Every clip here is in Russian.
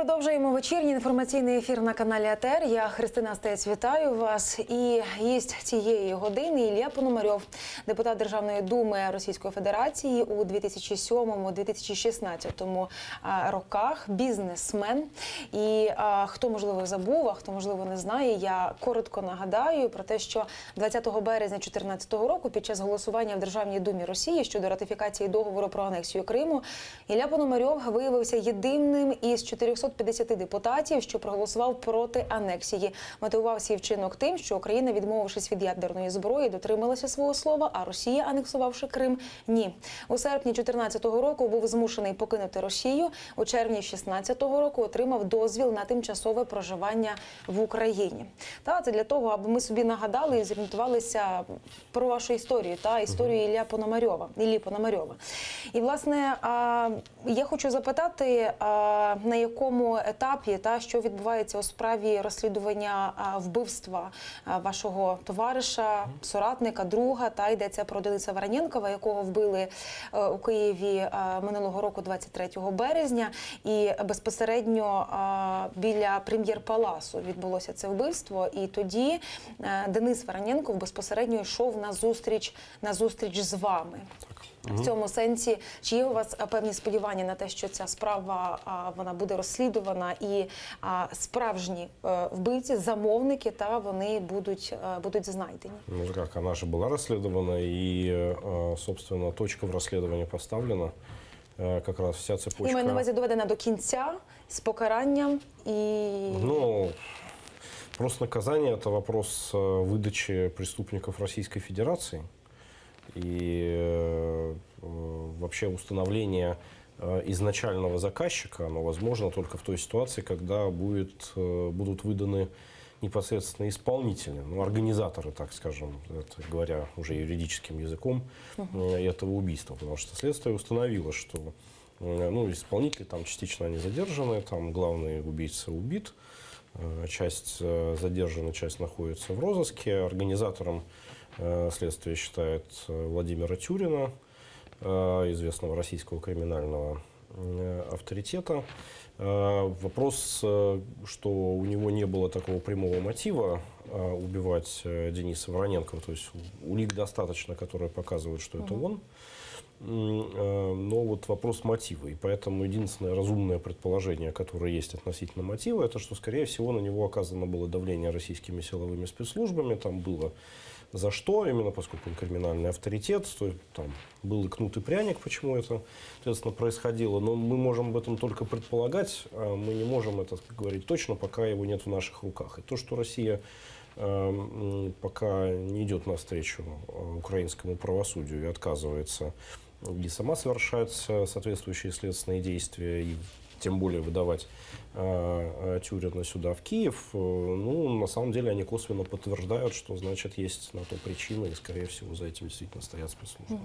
Продовжуємо вечірній інформаційний ефір на каналі АТR. Я Христина Стець, вітаю вас. І гість цієї години Ілля Пономарьов, депутат Державної думи Російської Федерації у 2007-2016 роках, бізнесмен. І хто, можливо, забув, а хто, можливо, не знає, я коротко нагадаю про те, що 20 березня 2014 року під час голосування в Державній думі Росії щодо ратифікації договору про анексію Криму Ілля Пономарьов виявився єдиним із 450 депутатів, що проголосував проти анексії. Мотивував свій вчинок тим, що Україна, відмовившись від ядерної зброї, дотрималася свого слова, а Росія, анексувавши Крим, ні. У серпні 2014 року був змушений покинути Росію. У червні 2016 року отримав дозвіл на тимчасове проживання в Україні. Та це для того, аби ми собі нагадали і зорієнтувалися про вашу історію, та історію Іллі Пономарьова. І, власне, я хочу запитати, на якому етапі, що відбувається у справі розслідування вбивства вашого товариша, соратника, друга, йдеться про Дениса Вороненкова, якого вбили у Києві минулого року, 23 березня, і безпосередньо біля Прем'єр-паласу відбулося це вбивство, і тоді Денис Вороненков безпосередньо йшов на зустріч з вами. В цьому сенсі, чи є у вас певні сподівання на те, що ця справа вона буде розслідувана і справжні вбивці, замовники, вони будуть знайдені? Ну как, она же была расследована, и, собственно, точка в расследовании поставлена. Как раз вся цепочка... І маю на увазі доведена до кінця, з покаранням і... Ну, просто наказание – это вопрос выдачи преступников Российской Федерации. И вообще установление изначального заказчика, оно возможно только в той ситуации, когда будут выданы непосредственно исполнители, организаторы, так скажем, это говоря уже юридическим языком, этого убийства. Потому что следствие установило, что исполнители там частично они задержаны, там главный убийца убит, часть задержана, часть находится в розыске. Организатором следствие считает Владимира Тюрина, известного российского криминального авторитета. Вопрос, что у него не было такого прямого мотива убивать Дениса Вороненкова, то есть улик достаточно, которые показывают, что это он. Но вот вопрос мотива. И поэтому единственное разумное предположение, которое есть относительно мотива, это что, скорее всего, на него оказано было давление российскими силовыми спецслужбами. Там было за что, именно поскольку он криминальный авторитет, то там был и кнут, и пряник, почему это, соответственно, происходило. Но мы можем об этом только предполагать, мы не можем это говорить точно, пока его нет в наших руках. И то, что Россия пока не идет навстречу украинскому правосудию и отказывается и сама совершать соответствующие следственные действия, и тем более выдавать Тюрина сюда, в Киев, на самом деле они косвенно подтверждают, что, значит, есть на то причина, и, скорее всего, за этим действительно стоят спецслужбы.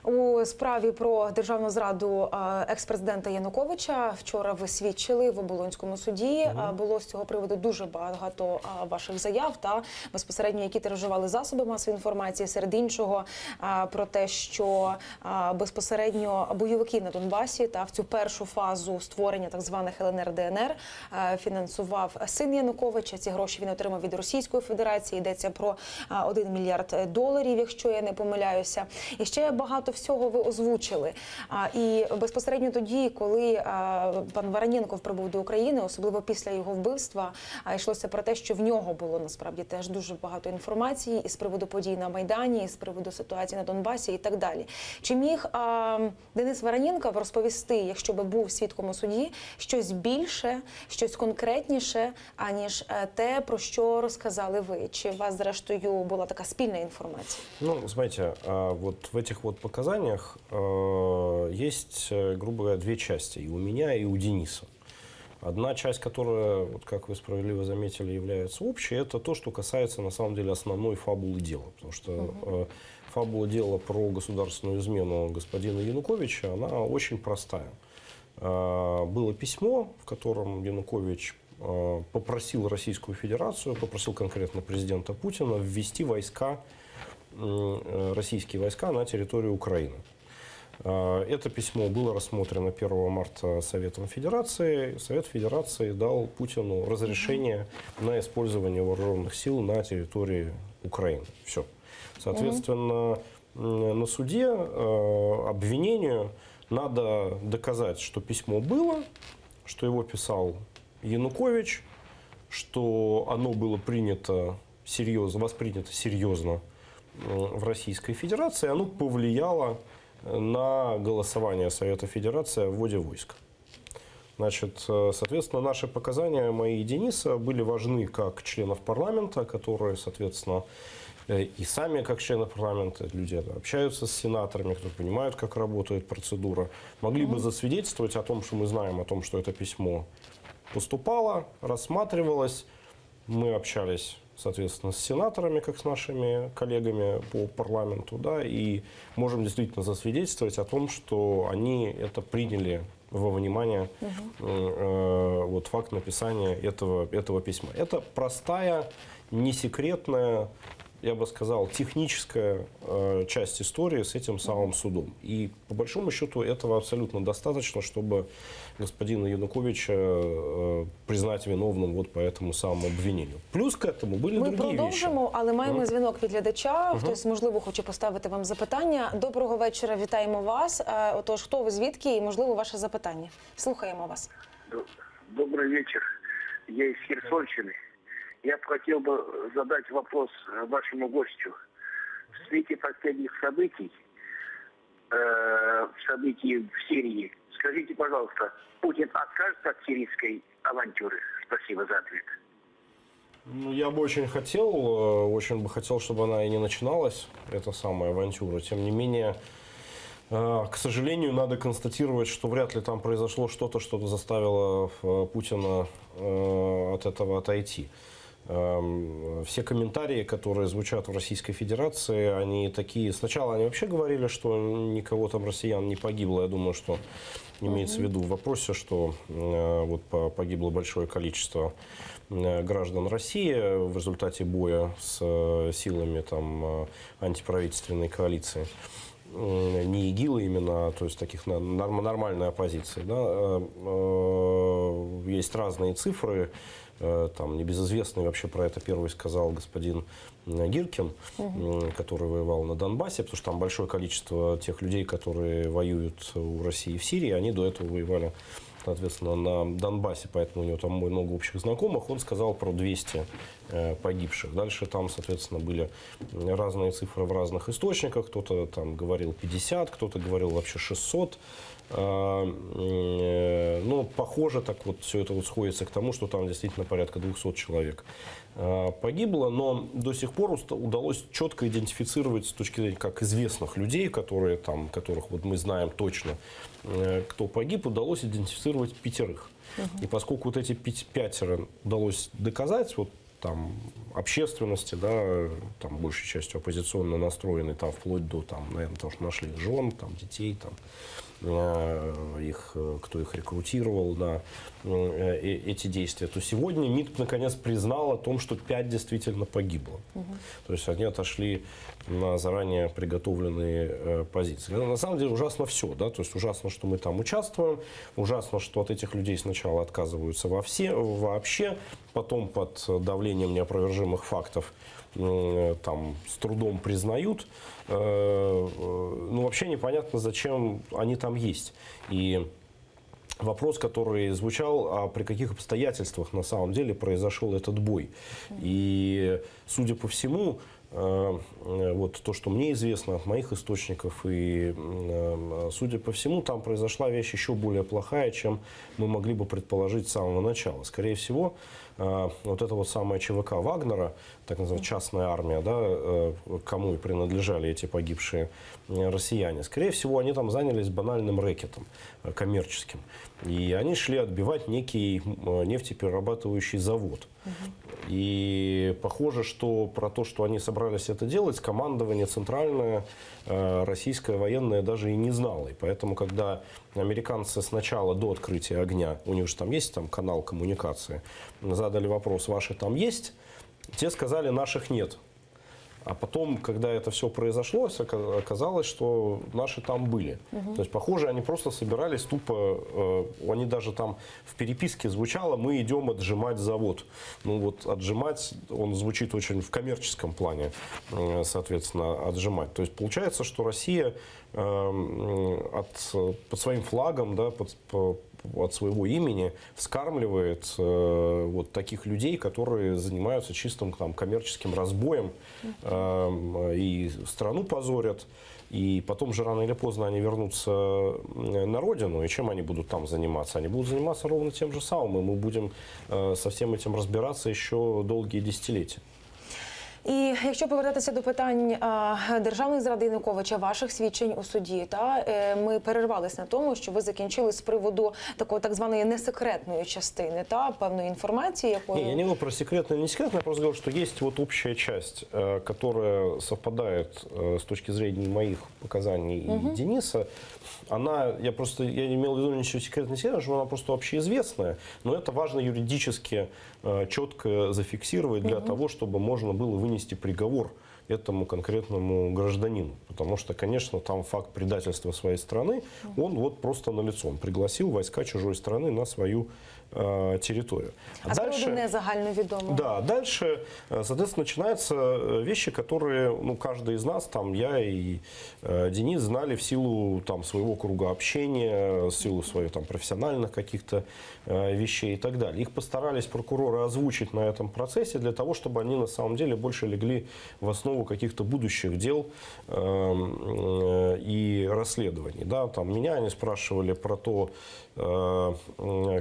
У справі про державну зраду екс-президента Януковича вчора ви свідчили в Оболонському суді. Було з цього приводу дуже багато ваших заяв, безпосередньо, які тиражували засоби масової інформації, серед іншого про те, що безпосередньо бойовики на Донбасі в цю першу фазу створення так званих ЛНР-ДНР фінансував син Януковича. Ці гроші він отримав від Російської Федерації. Йдеться про $1 мільярд, якщо я не помиляюся. І ще багато всього ви озвучили. І безпосередньо тоді, коли пан Вороненков прибув до України, особливо після його вбивства, йшлося про те, що в нього було насправді теж дуже багато інформації і з приводу подій на Майдані, і з приводу ситуації на Донбасі і так далі. Чи міг Денис Вороненков розповісти, якщо би був свідком у суді, щось більше, щось конкретніше, аніж те, про що розказали ви? Чи у вас, зрештою, була така спільна інформація? Знаете, вот в этих показаниях есть, грубо говоря, две части, и у меня, и у Дениса. Одна часть, которая, как вы справедливо заметили, является общей, это то, что касается, на самом деле, основной фабулы дела. Потому что фабула дела про государственную измену господина Януковича, она очень простая. Было письмо, в котором Янукович попросил Российскую Федерацию, попросил конкретно президента Путина ввести российские войска на территорию Украины. Это письмо было рассмотрено 1 марта Советом Федерации. Совет Федерации дал Путину разрешение на использование вооруженных сил на территории Украины. Все. Соответственно, на суде обвинению надо доказать, что письмо было, что его писал Янукович, что оно было воспринято серьезно в Российской Федерации, оно повлияло на голосование Совета Федерации о вводе войск. Значит, соответственно, наши показания, мои и Дениса, были важны как членов парламента, которые, соответственно, и сами как члены парламента, люди общаются с сенаторами, кто понимают, как работает процедура, могли бы засвидетельствовать о том, что мы знаем о том, что это письмо поступало, рассматривалось. Мы общались, соответственно, с сенаторами, как с нашими коллегами по парламенту, да, и можем действительно засвидетельствовать о том, что они это приняли во внимание, вот факт написания этого письма. Это простая, не секретная, я бы сказал, техническая часть истории с этим самым судом. И по большому счету этого абсолютно достаточно, чтобы господина Януковича признать виновным вот по этому самому обвинению. Плюс к этому были Ми другие вещи. продовжимо, але маємо дзвінок від глядача. Хтось, можливо, хоче поставити вам запитання. Доброго вечора, вітаємо вас. Отож, хто ви, звідки і, можливо, ваше запитання? Слухаємо вас. Добрый вечер. Я из Херсонщины. Я бы хотел бы задать вопрос вашему гостю. В свете последних событий в Сирии, скажите, пожалуйста, Путин откажется от сирийской авантюры? Спасибо за ответ. Ну, я бы очень бы хотел, чтобы она и не начиналась, эта самая авантюра. Тем не менее, к сожалению, надо констатировать, что вряд ли там произошло что-то, что заставило Путина от этого отойти. Все комментарии, которые звучат в Российской Федерации, они такие... Сначала они вообще говорили, что никого там россиян не погибло. Я думаю, что имеется в виду в вопросе, что вот погибло большое количество граждан России в результате боя с силами там антиправительственной коалиции. Не ИГИЛа именно, то есть таких нормальной оппозиции. Да? Есть разные цифры. Там небезызвестный вообще про это первый сказал господин Гиркин, который воевал на Донбассе, потому что там большое количество тех людей, которые воюют у России в Сирии, они до этого воевали, соответственно, на Донбассе, поэтому у него там много общих знакомых. Он сказал про 200 погибших. Дальше там, соответственно, были разные цифры в разных источниках. Кто-то там говорил 50, кто-то говорил вообще 600. Но похоже, так вот все это вот сходится к тому, что там действительно порядка 200 человек погибло, но до сих пор удалось четко идентифицировать с точки зрения как известных людей, которых вот мы знаем точно, кто погиб, удалось идентифицировать 5. И поскольку вот эти 5 удалось доказать, вот там общественности, да, там большей частью оппозиционно настроенной, там вплоть до, там, наверное, того, что нашли их жен, там, детей, там, кто их рекрутировал на эти действия, то сегодня МИД наконец признал о том, что 5 действительно погибло. То есть они отошли на заранее приготовленные позиции. На самом деле ужасно все, да, то есть ужасно, что мы там участвуем, ужасно, что от этих людей сначала отказываются вообще, потом под давлением неопровержимых фактов там с трудом признают. Ну, вообще непонятно, зачем они там есть. И вопрос, который звучал, а при каких обстоятельствах на самом деле произошел этот бой. И, судя по всему, вот то, что мне известно от моих источников, и, судя по всему, там произошла вещь еще более плохая, чем мы могли бы предположить с самого начала. Скорее всего, вот это вот самое ЧВК Вагнера, так называемая частная армия, да, кому и принадлежали эти погибшие россияне, скорее всего, они там занялись банальным рэкетом коммерческим. И они шли отбивать некий нефтеперерабатывающий завод. И похоже, что про то, что они собрались это делать, командование центральное российское военное даже и не знало. И поэтому, когда американцы сначала до открытия огня, у них же там есть там канал коммуникации, задали вопрос: ваши там есть? Те сказали: наших нет. А потом, когда это все произошло, оказалось, что наши там были. То есть, похоже, они просто собирались тупо, они даже там в переписке звучало: мы идем отжимать завод. Ну вот отжимать, он звучит очень в коммерческом плане, соответственно, отжимать. То есть получается, что Россия под своим флагом, да, от своего имени вскармливает вот таких людей, которые занимаются чистым там коммерческим разбоем и страну позорят. И потом же рано или поздно они вернутся на родину. И чем они будут там заниматься? Они будут заниматься ровно тем же самым. И мы будем со всем этим разбираться еще долгие десятилетия. І якщо повертатися до питань державної зради Януковича, ваших свідчень у суді, ми перервались на тому, що ви закінчили з приводу такої так званої несекретної частини, певної інформації, якою... Не, я не говорю про секретное, не секретное, я просто говорю, что есть вот общая часть, которая совпадает с точки зрения моих показаний и Дениса. Она, я имел в виду не секретная, что она просто общеизвестная, но это важно юридически четко зафиксировать для того, чтобы можно было вынести приговор этому конкретному гражданину. Потому что, конечно, там факт предательства своей страны, он вот просто налицо. Он пригласил войска чужой страны на свою территорию. А дальше не загальновідомо. Да, дальше, соответственно, начинаются вещи, которые, ну, каждый из нас, там, я и Денис, знали в силу там своего круга общения, в силу своих там профессиональных каких-то вещей и так далее. Их постарались прокуроры озвучить на этом процессе для того, чтобы они на самом деле больше легли в основу каких-то будущих дел и расследований. Да, там меня они спрашивали про то,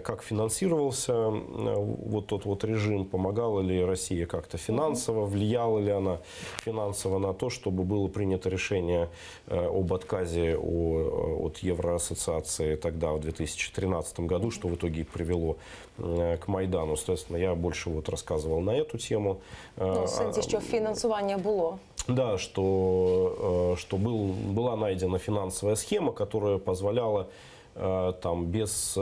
как финансировался вот тот вот режим, помогала ли Россия как-то финансово, влияла ли она финансово на то, чтобы было принято решение об отказе от Евроассоциации тогда, в 2013 году, что в итоге и привело к Майдану. Соответственно, я больше вот рассказывал на эту тему. Ну, в сенсі, що фінансування було. Да, что была найдена финансовая схема, которая позволяла там, без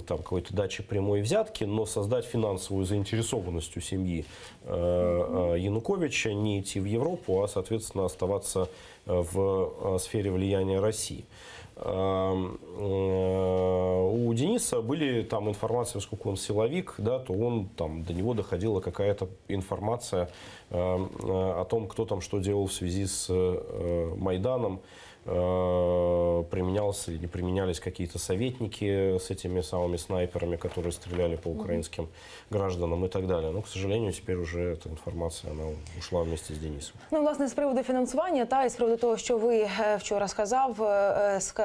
там, какой-то дачи прямой взятки, но создать финансовую заинтересованность у семьи Януковича, не идти в Европу, а, соответственно, оставаться в сфере влияния России. У Дениса были там информации, поскольку он силовик, да, то он, там, до него доходила какая-то информация о том, кто там что делал в связи с Майданом, применялся или не применялись какие-то советники с этими самыми снайперами, которые стреляли по украинским гражданам и так далее. Но, к сожалению, теперь уже эта информация, она ушла вместе с Денисом. Ну, власне, з приводу фінансування, і з приводу того, що ви вчора сказав,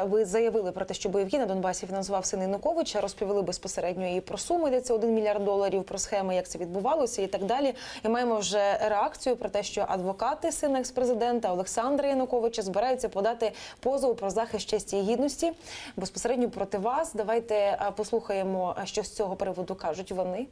ви заявили про те, що бойовики на Донбасі фінансував син Януковича, розповіли безпосередньо і про суми, де це $1 мільярд, про схеми, як це відбувалося і так далі. І маємо вже реакцію про те, що адвокати сина екс-президента Олександра Януковича збираються подати позов про захист честі і гідності безпосередньо проти вас. Давайте послухаємо, що з цього приводу кажуть вони.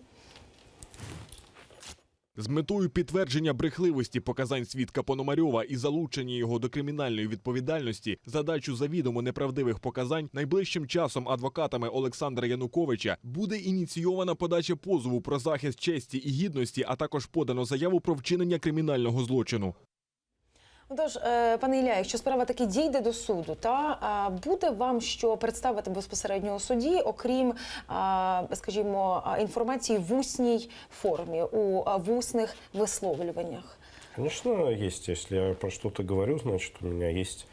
З метою підтвердження брехливості показань свідка Пономарьова і залучення його до кримінальної відповідальності за дачу завідомо неправдивих показань найближчим часом адвокатами Олександра Януковича буде ініційована подача позову про захист честі і гідності, а також подано заяву про вчинення кримінального злочину. Тож, пане Ілля, якщо справа таки дійде до суду, буде вам що представити безпосередньо у суді, окрім, скажімо, інформації в усній формі, у вусних висловлюваннях? Конечно, есть. Если я про что-то говорю, значит, у меня есть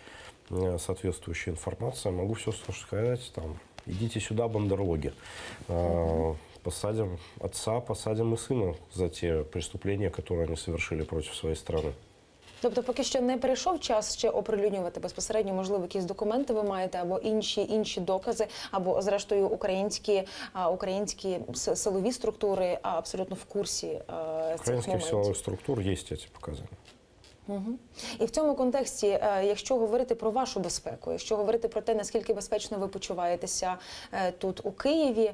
соответствующая информация. Могу все сказать, там, идите сюда, бандерлоги. Посадим отца, посадим и сына за те преступления, которые они совершили против своей страны. Тобто поки що не прийшов час ще оприлюднювати безпосередньо, можливо, якісь документи ви маєте, або інші докази, або, зрештою, українські силові структури абсолютно в курсі цих моментів. Українських силових структур є ці показання. І в цьому контексті, якщо говорити про вашу безпеку, якщо говорити про те, наскільки безпечно ви почуваєтеся тут у Києві,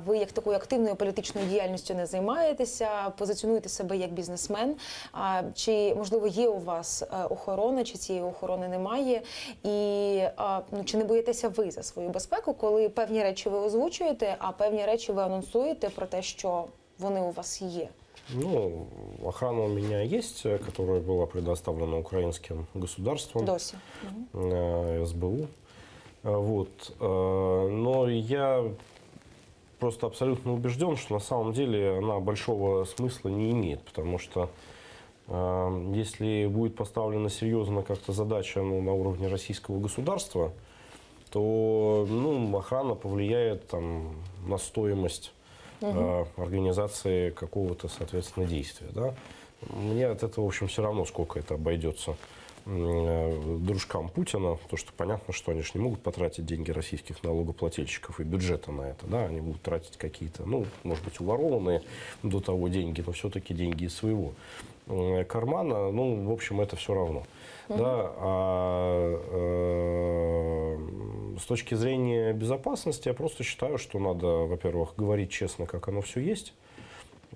ви як такою активною політичною діяльністю не займаєтеся, позиціонуєте себе як бізнесмен, чи, можливо, є у вас охорона, чи цієї охорони немає, і чи не боїтеся ви за свою безпеку, коли певні речі ви озвучуєте, а певні речі ви анонсуєте про те, що вони у вас є? Ну, охрана у меня есть, которая была предоставлена украинским государством, Досі. СБУ. Вот. Но я просто абсолютно убежден, что на самом деле она большого смысла не имеет, потому что если будет поставлена серьезно как-то задача на уровне российского государства, то охрана повлияет там, на стоимость организации какого-то, соответственно, действия. Да? Мне от этого, в общем, все равно, сколько это обойдется дружкам Путина, потому что понятно, что они же не могут потратить деньги российских налогоплательщиков и бюджета на это. Да? Они будут тратить какие-то, может быть, уворованные до того деньги, но все-таки деньги из своего кармана. В общем, это все равно. Да? С точки зрения безопасности я просто считаю, что надо, во-первых, говорить честно, как оно все есть,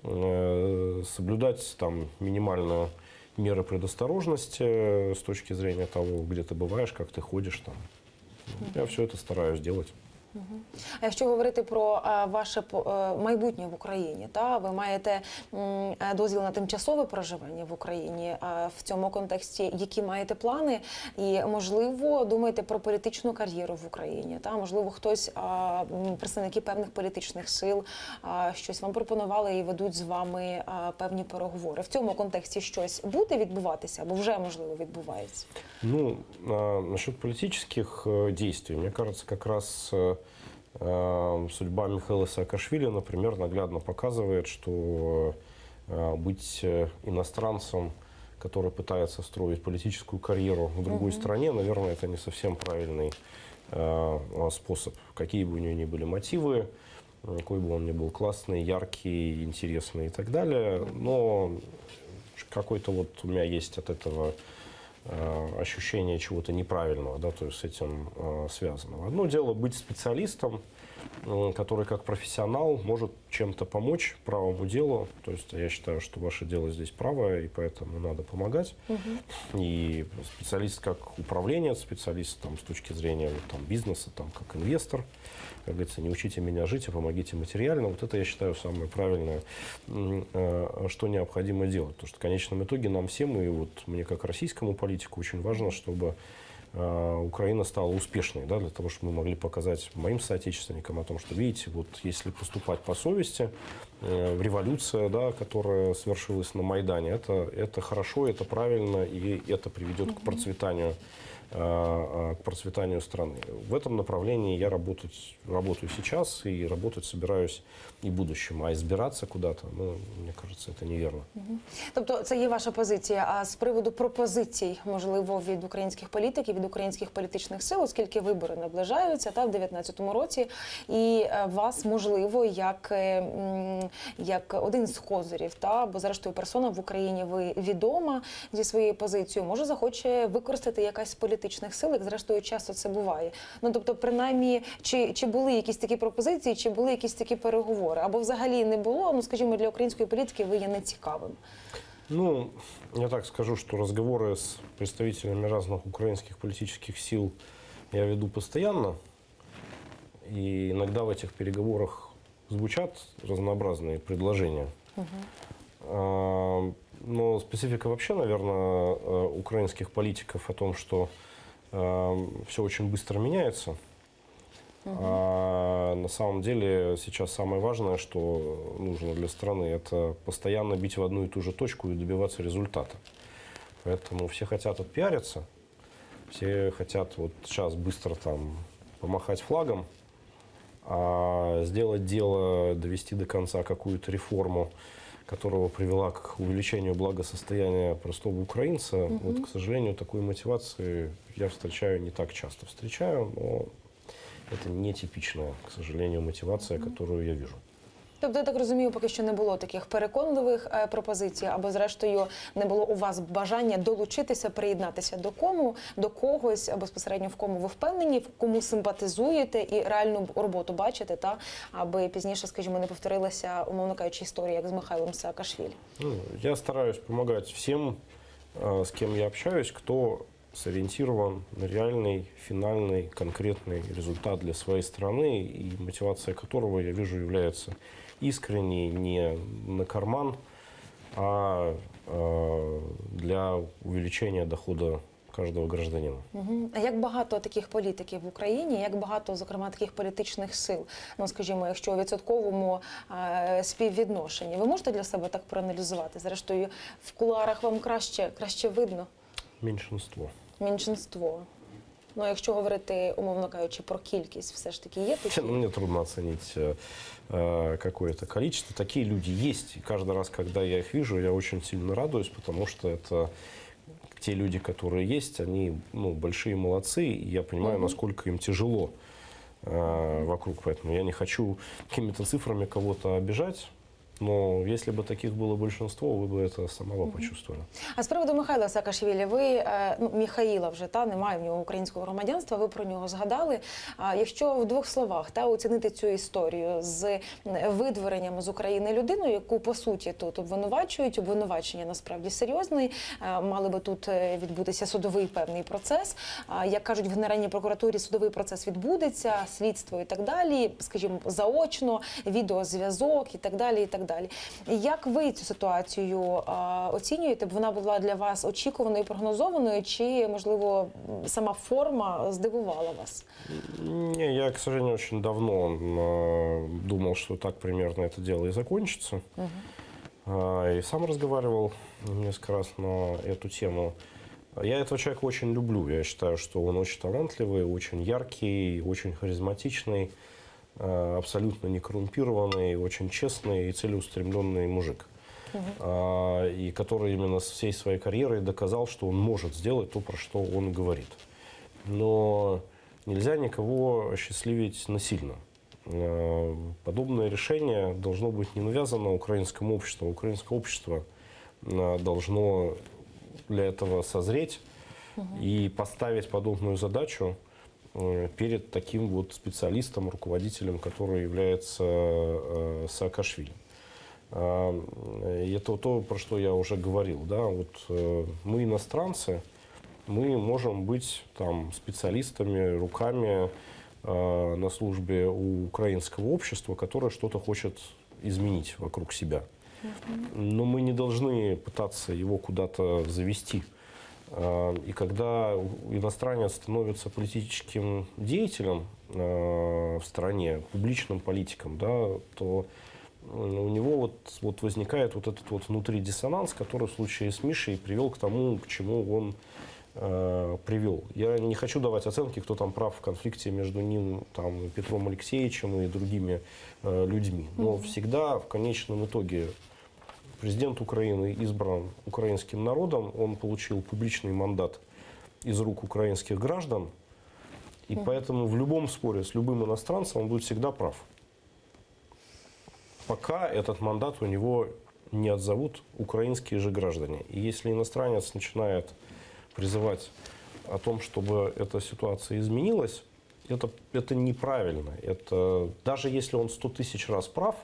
соблюдать там минимальную меры предосторожности с точки зрения того, где ты бываешь, как ты ходишь там. Я все это стараюсь делать. А якщо говорити про ваше майбутнє в Україні, ви маєте дозвіл на тимчасове проживання в Україні, в цьому контексті які маєте плани і, можливо, думаєте про політичну кар'єру в Україні, можливо, хтось, представники певних політичних сил, щось вам пропонували і ведуть з вами певні переговори. В цьому контексті щось буде відбуватися або вже, можливо, відбувається? Насчет политических действий, мне кажется, как раз судьба Михаила Саакашвили, например, наглядно показывает, что быть иностранцем, который пытается строить политическую карьеру в другой стране, наверное, это не совсем правильный способ. Какие бы у нее ни были мотивы, какой бы он ни был классный, яркий, интересный и так далее, но какой-то вот у меня есть от этого ощущение чего-то неправильного, да, то есть с этим связанного. Одно дело быть специалистом, который как профессионал может чем-то помочь правому делу. То есть я считаю, что ваше дело здесь правое, и поэтому надо помогать. И специалист как управленец, специалист там, с точки зрения бизнеса, как инвестор, как говорится, не учите меня жить, а помогите материально. Вот это, я считаю, самое правильное, что необходимо делать. Потому что в конечном итоге нам всем, и вот мне как российскому политику очень важно, чтобы Украина стала успешной, да, для того, чтобы мы могли показать моим соотечественникам о том, что, видите, вот если поступать по совести, революция, да, которая свершилась на Майдане, это хорошо, это правильно, и это приведет к процветанию страны. В этом направлении я работаю сейчас и работать собираюсь и в будущем. А избираться куда-то, мне кажется, это неверно. Тобто це є ваша позиція. А з приводу пропозицій, можливо, від українських політиків, від українських політичних сил, оскільки вибори наближаються в 2019 році, і вас, можливо, як один з козирів, бо зрештою персона в Україні ви відома зі своєю позицією, може захоче використати якась з політичних сил, як зрештою часто це буває. Тобто, принаймні, чи були якісь такі пропозиції, чи були якісь такі переговори? Або взагалі не було, скажімо, для української політики ви є нецікавим? Я так скажу, что разговоры с представителями разных украинских политических сил я веду постоянно. И иногда в этих переговорах звучат разнообразные предложения. Но специфика вообще, наверное, украинских политиков о том, что все очень быстро меняется. А на самом деле сейчас самое важное, что нужно для страны, это постоянно бить в одну и ту же точку и добиваться результата. Поэтому все хотят отпиариться, все хотят вот сейчас быстро там помахать флагом, а сделать дело, довести до конца какую-то реформу, которая привела к увеличению благосостояния простого украинца. Вот, к сожалению, такой мотивации я встречаю не так часто. Встречаю, но это нетипичная, к сожалению, мотивация, которую я вижу. Тобто, я так розумію, поки що не було таких переконливих пропозицій, або зрештою не було у вас бажання долучитися, приєднатися до когось, безпосередньо в кому ви впевнені, в кому симпатизуєте і реальну роботу бачите, аби пізніше, скажімо, не повторилася, умовно кажучи, історія, як з Михайлом Саакашвілі. Я стараюсь помогать всем, с кем я общаюсь, кто сориентирован на реальный, финальный, конкретный результат для своей страны, и мотивация которого, я вижу, является искренней, не на карман а для увеличения дохода каждого гражданина. Мгм. А як багато таких політиків в Україні, як багато, зокрема, таких політичних сил, ну, скажімо, якщо у відсотковому співвідношенні, ви можете для себе так проаналізувати? Зрештою, в кулуарах вам краще видно Меньшинство. меншинство. Ну, якщо говорити, умовно кажучи, про кількість, все ж таки є такі? Ну, мне трудно оценить какое-то количество. Такие люди есть. И каждый раз, когда я их вижу, я очень сильно радуюсь, потому что это те люди, которые есть, они большие молодцы. И я понимаю, насколько им тяжело вокруг. Поэтому я не хочу какими-то цифрами кого-то обижать. Но если бы таких было большинство, вы бы это самого почувствовали. А з приводу Михайла Саакашвілі, ви, Міхаїла вже, немає в нього українського громадянства, ви про нього згадали. Якщо в двох словах оцінити цю історію з видворенням з України людину, яку, по суті, тут обвинувачують, обвинувачення насправді серйозне, мали би тут відбутися судовий певний процес. Як кажуть в Генеральній прокуратурі, судовий процес відбудеться, слідство і так далі, скажімо, заочно, відеозв'язок і так далі, і так далі. Як ви цю ситуацію оцінюєте? Бо вона була для вас очікуваною, прогнозованою, чи, можливо, сама форма здивувала вас? Не, я, к сожалению, очень давно думал, что так примерно это дело и закончится. И сам разговаривал несколько раз на эту тему. Я этого человека очень люблю. Я считаю, что он очень талантливый, очень яркий, очень харизматичный, абсолютно не коррумпированный, очень честный и целеустремленный мужик. И который именно с всей своей карьерой доказал, что он может сделать то, про что он говорит. Но нельзя никого осчастливить насильно. Подобное решение должно быть не навязано украинскому обществу. Украинское общество должно для этого созреть и поставить подобную задачу перед таким вот специалистом, руководителем, который является Саакашвили. Это то, про что я уже говорил. Да? Вот мы иностранцы, мы можем быть там специалистами, руками на службе у украинского общества, которое что-то хочет изменить вокруг себя. Но мы не должны пытаться его куда-то завести. И когда иностранец становится политическим деятелем в стране, публичным политиком, да, то у него вот возникает вот этот вот внутри диссонанс, который в случае с Мишей привел к тому, к чему он привел. Я не хочу давать оценки, кто там прав в конфликте между ним, там, Петром Алексеевичем и другими людьми. Но всегда в конечном итоге президент Украины избран украинским народом, он получил публичный мандат из рук украинских граждан, и поэтому в любом споре с любым иностранцем он будет всегда прав. Пока этот мандат у него не отзовут украинские же граждане. И если иностранец начинает призывать о том, чтобы эта ситуация изменилась, это неправильно. Это, даже если он 100 тысяч раз прав,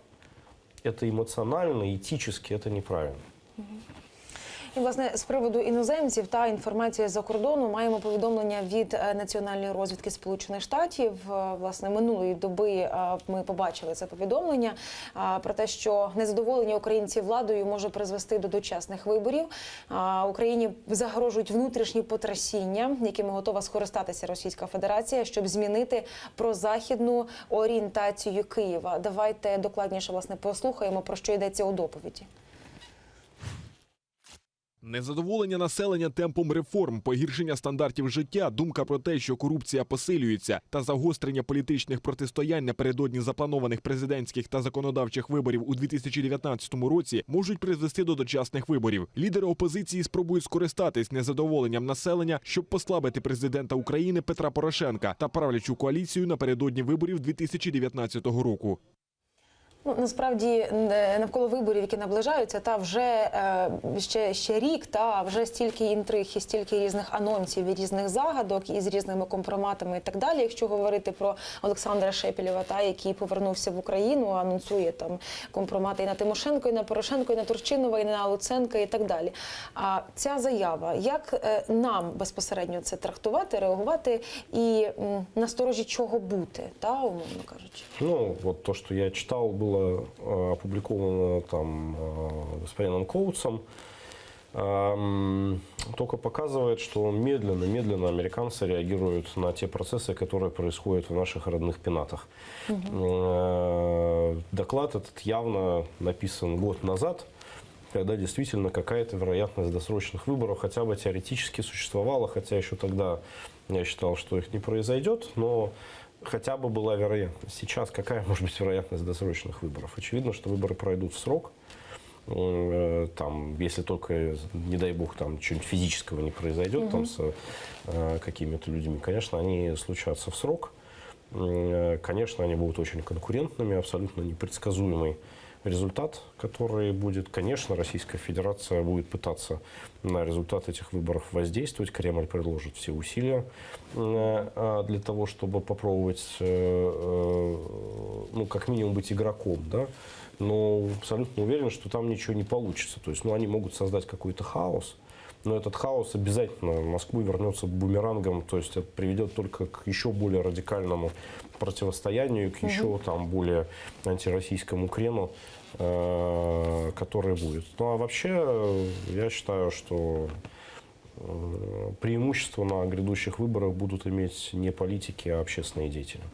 это эмоционально, этически это неправильно. І, власне, з приводу іноземців та інформації з-за кордону маємо повідомлення від Національної розвідки Сполучених Штатів. Власне, минулої доби ми побачили це повідомлення про те, що незадоволення українців владою може призвести до дочасних виборів. Україні загрожують внутрішні потрясіння, якими готова скористатися Російська Федерація, щоб змінити прозахідну орієнтацію Києва. Давайте докладніше, власне, послухаємо, про що йдеться у доповіді. Незадоволення населення темпом реформ, погіршення стандартів життя, думка про те, що корупція посилюється, та загострення політичних протистоянь напередодні запланованих президентських та законодавчих виборів у 2019 році можуть призвести до дочасних виборів. Лідери опозиції спробують скористатись незадоволенням населення, щоб послабити президента України Петра Порошенка та правлячу коаліцію напередодні виборів 2019 року. Ну, насправді, навколо виборів, які наближаються, та вже ще рік, та вже стільки інтриг і стільки різних анонсів, і різних загадок, і з різними компроматами і так далі. Якщо говорити про Олександра Шепелєва, та, який повернувся в Україну, анонсує там компромати і на Тимошенко, і на Порошенко, і на Турчинова, і на Луценка, і так далі. А ця заява, як нам безпосередньо це трактувати, реагувати і насторожі чого бути, та, умовно кажучи? Ну, вот то, что я читал, было было опубликовано там господином Коутсом, только показывает, что медленно американцы реагируют на те процессы, которые происходят в наших родных пенатах. Доклад этот явно написан год назад, когда действительно какая-то вероятность досрочных выборов хотя бы теоретически существовала, хотя еще тогда я считал, что их не произойдет, но хотя бы была вероятность. Сейчас какая может быть вероятность досрочных выборов? Очевидно, что выборы пройдут в срок. Там, если только, не дай бог, там что-нибудь физического не произойдет там, с какими-то людьми, конечно, они случатся в срок. Конечно, они будут очень конкурентными, абсолютно непредсказуемый результат, который будет, конечно, Российская Федерация будет пытаться на результат этих выборов воздействовать. Кремль приложит все усилия для того, чтобы попробовать, ну, как минимум, быть игроком, да? Но абсолютно уверен, что там ничего не получится. То есть, ну, они могут создать какой-то хаос, но этот хаос обязательно в Москву вернется бумерангом, то есть это приведет только к еще более радикальному противостоянию, к еще там более антироссийскому крену, который будет. Ну а вообще я считаю, что преимущество на грядущих выборах будут иметь не политики, а общественные деятели.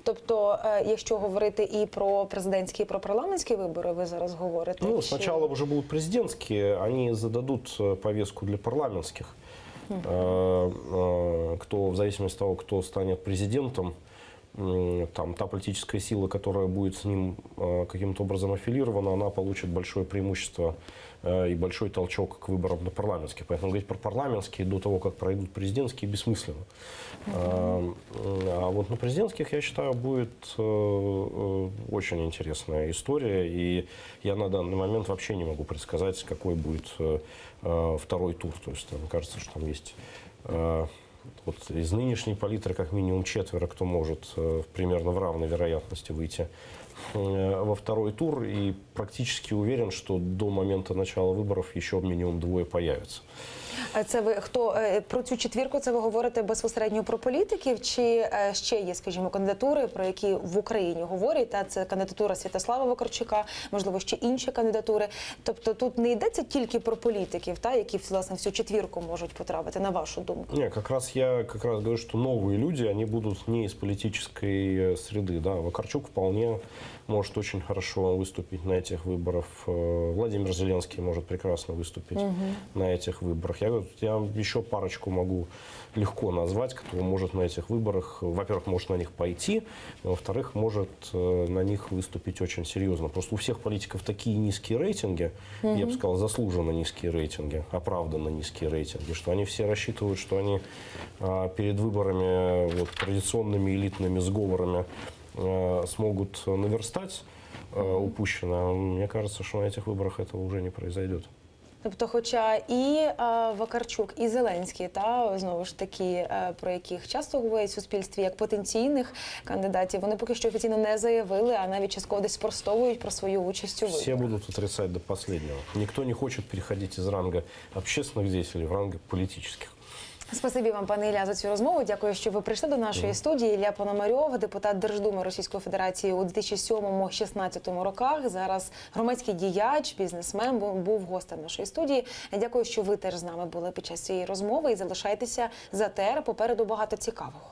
Тобто, якщо говорити і про президентські, і про парламентські вибори, ви зараз говорите? Ну, сначала уже будут президентские, они зададут повестку для парламентских. Кто, в зависимости от того, кто станет президентом, там, та политическая сила, которая будет с ним каким-то образом аффилирована, она получит большое преимущество и большой толчок к выборам на парламентских. Поэтому говорить про парламентские до того, как пройдут президентские, бессмысленно. А вот на президентских, я считаю, будет очень интересная история. И я на данный момент вообще не могу предсказать, какой будет второй тур. То есть, мне кажется, что там есть... Вот из нынешней палитры как минимум четверо, кто может примерно в равной вероятности выйти во второй тур. И практически уверен, что до момента начала выборов еще минимум двое появятся. А це ви хто про цю четвірку? Це ви говорите безпосередньо про політиків? Чи ще є, скажімо, кандидатури, про які в Україні говорять? Та це кандидатура Святослава Вакарчука, можливо, ще інші кандидатури. Тобто тут не йдеться тільки про політиків, та які власне в цю четвірку можуть потрапити, на вашу думку? Не, я как раз говорю, что новые люди, они будут не из политической среды, да. Вакарчук вполне может очень хорошо выступить на этих выборах. Владимир Зеленский может прекрасно выступить на этих выборах. Я еще парочку могу легко назвать, кто может на этих выборах, во-первых, может на них пойти, во-вторых, может на них выступить очень серьезно. Просто у всех политиков такие низкие рейтинги, я бы сказал, заслуженно низкие рейтинги, оправданно низкие рейтинги, что они все рассчитывают, что они перед выборами вот, традиционными элитными сговорами смогут наверстать упущенное. Мне кажется, что на этих выборах этого уже не произойдет. Тобто, хоча і Вакарчук, і Зеленський, та знову ж таки, про яких часто говорять в суспільстві як потенційних кандидатів, вони поки що офіційно не заявили, а навіть частково десь спростовують про свою участь у виборах. Все будут отрицать до последнего. Никто не хочет переходить из ранга общественных деятелей в ранг политических. Спасибі вам, пане Ілля, за цю розмову. Дякую, що ви прийшли до нашої студії. Ілля Пономарьов, депутат Держдуми Російської Федерації у 2007-2016 роках. Зараз громадський діяч, бізнесмен, був гостем нашої студії. Дякую, що ви теж з нами були під час цієї розмови. І залишайтеся за ТР. Попереду багато цікавого.